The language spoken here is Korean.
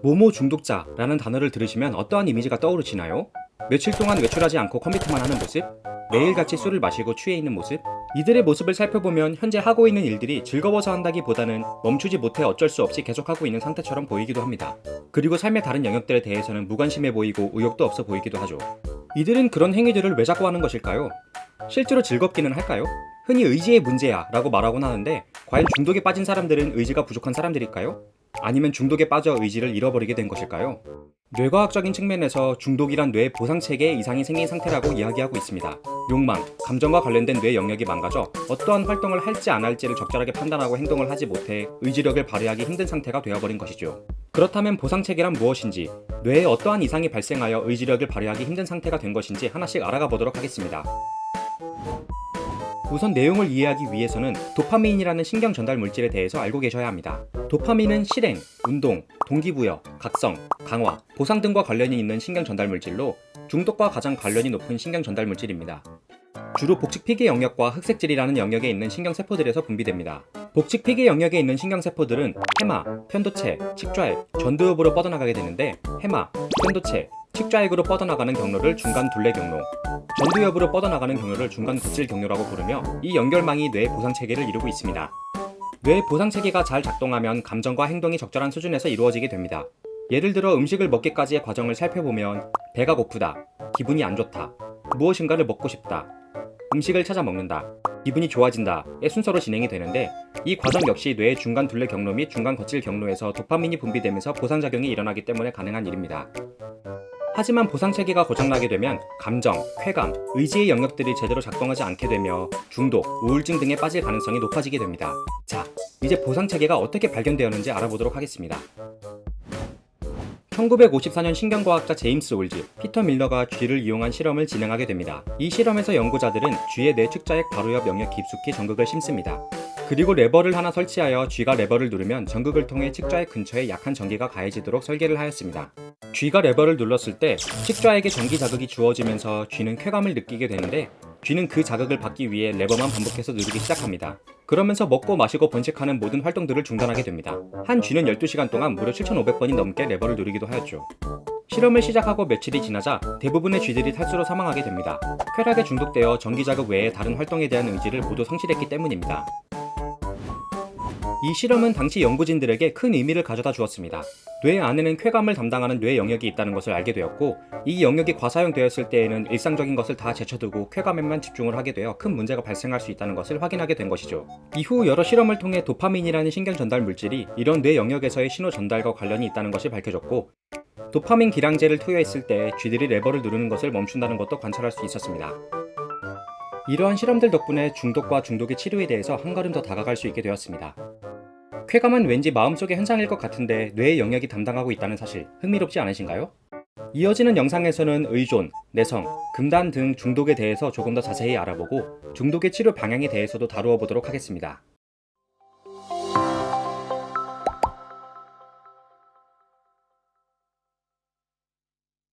모모 중독자라는 단어를 들으시면 어떠한 이미지가 떠오르시나요? 며칠 동안 외출하지 않고 컴퓨터만 하는 모습? 매일같이 술을 마시고 취해 있는 모습? 이들의 모습을 살펴보면 현재 하고 있는 일들이 즐거워서 한다기보다는 멈추지 못해 어쩔 수 없이 계속하고 있는 상태처럼 보이기도 합니다. 그리고 삶의 다른 영역들에 대해서는 무관심해 보이고 의욕도 없어 보이기도 하죠. 이들은 그런 행위들을 왜 자꾸 하는 것일까요? 실제로 즐겁기는 할까요? 흔히 의지의 문제야 라고 말하곤 하는데 과연 중독에 빠진 사람들은 의지가 부족한 사람들일까요? 아니면 중독에 빠져 의지를 잃어버리게 된 것일까요? 뇌과학적인 측면에서 중독이란 뇌 보상체계에 이상이 생긴 상태라고 이야기하고 있습니다. 욕망, 감정과 관련된 뇌 영역이 망가져 어떠한 활동을 할지 안 할지를 적절하게 판단하고 행동을 하지 못해 의지력을 발휘하기 힘든 상태가 되어버린 것이죠. 그렇다면 보상체계란 무엇인지, 뇌에 어떠한 이상이 발생하여 의지력을 발휘하기 힘든 상태가 된 것인지 하나씩 알아가 보도록 하겠습니다. 우선 내용을 이해하기 위해서는 도파민이라는 신경 전달 물질에 대해서 알고 계셔야 합니다. 도파민은 실행, 운동, 동기부여, 각성, 강화, 보상 등과 관련이 있는 신경 전달 물질로 중독과 가장 관련이 높은 신경 전달 물질입니다. 주로 복직피계 영역과 흑색질이라는 영역에 있는 신경세포들에서 분비됩니다. 복직피계 영역에 있는 신경세포들은 해마, 편도체, 측좌액, 전두엽으로 뻗어나가게 되는데 해마, 편도체, 측좌액으로 뻗어나가는 경로를 중간 둘레 경로, 전두엽으로 뻗어나가는 경로를 중간 구질 경로라고 부르며 이 연결망이 뇌 보상체계를 이루고 있습니다. 뇌 보상체계가 잘 작동하면 감정과 행동이 적절한 수준에서 이루어지게 됩니다. 예를 들어 음식을 먹기까지의 과정을 살펴보면 배가 고프다, 기분이 안 좋다, 무엇인가를 먹고 싶다, 음식을 찾아 먹는다, 기분이 좋아진다의 순서로 진행이 되는데 이 과정 역시 뇌의 중간 둘레 경로 및 중간 거칠 경로에서 도파민이 분비되면서 보상작용이 일어나기 때문에 가능한 일입니다. 하지만 보상체계가 고장나게 되면 감정, 쾌감, 의지의 영역들이 제대로 작동하지 않게 되며 중독, 우울증 등에 빠질 가능성이 높아지게 됩니다. 자, 이제 보상체계가 어떻게 발견되었는지 알아보도록 하겠습니다. 1954년 신경과학자 제임스 올즈, 피터 밀러가 쥐를 이용한 실험을 진행하게 됩니다. 이 실험에서 연구자들은 쥐의 뇌 측좌액 바로 옆 영역 깊숙이 전극을 심습니다. 그리고 레버를 하나 설치하여 쥐가 레버를 누르면 전극을 통해 측좌액 근처에 약한 전기가 가해지도록 설계를 하였습니다. 쥐가 레버를 눌렀을 때 측좌액에 전기 자극이 주어지면서 쥐는 쾌감을 느끼게 되는데 쥐는 그 자극을 받기 위해 레버만 반복해서 누르기 시작합니다. 그러면서 먹고 마시고 번식하는 모든 활동들을 중단하게 됩니다. 한 쥐는 12시간 동안 무려 7,500번이 넘게 레버를 누르기도 하였죠. 실험을 시작하고 며칠이 지나자 대부분의 쥐들이 탈수로 사망하게 됩니다. 쾌락에 중독되어 전기 자극 외에 다른 활동에 대한 의지를 모두 성실했기 때문입니다. 이 실험은 당시 연구진들에게 큰 의미를 가져다 주었습니다. 뇌 안에는 쾌감을 담당하는 뇌 영역이 있다는 것을 알게 되었고 이 영역이 과사용되었을 때에는 일상적인 것을 다 제쳐두고 쾌감에만 집중을 하게 되어 큰 문제가 발생할 수 있다는 것을 확인하게 된 것이죠. 이후 여러 실험을 통해 도파민이라는 신경 전달 물질이 이런 뇌 영역에서의 신호 전달과 관련이 있다는 것이 밝혀졌고 도파민 기량제를 투여했을 때 쥐들이 레버를 누르는 것을 멈춘다는 것도 관찰할 수 있었습니다. 이러한 실험들 덕분에 중독과 중독의 치료에 대해서 한 걸음 더 다가갈 수 있게 되었습니다. 쾌감은 왠지 마음속의 현상일 것 같은데 뇌의 영역이 담당하고 있다는 사실 흥미롭지 않으신가요? 이어지는 영상에서는 의존, 내성, 금단 등 중독에 대해서 조금 더 자세히 알아보고 중독의 치료 방향에 대해서도 다루어 보도록 하겠습니다.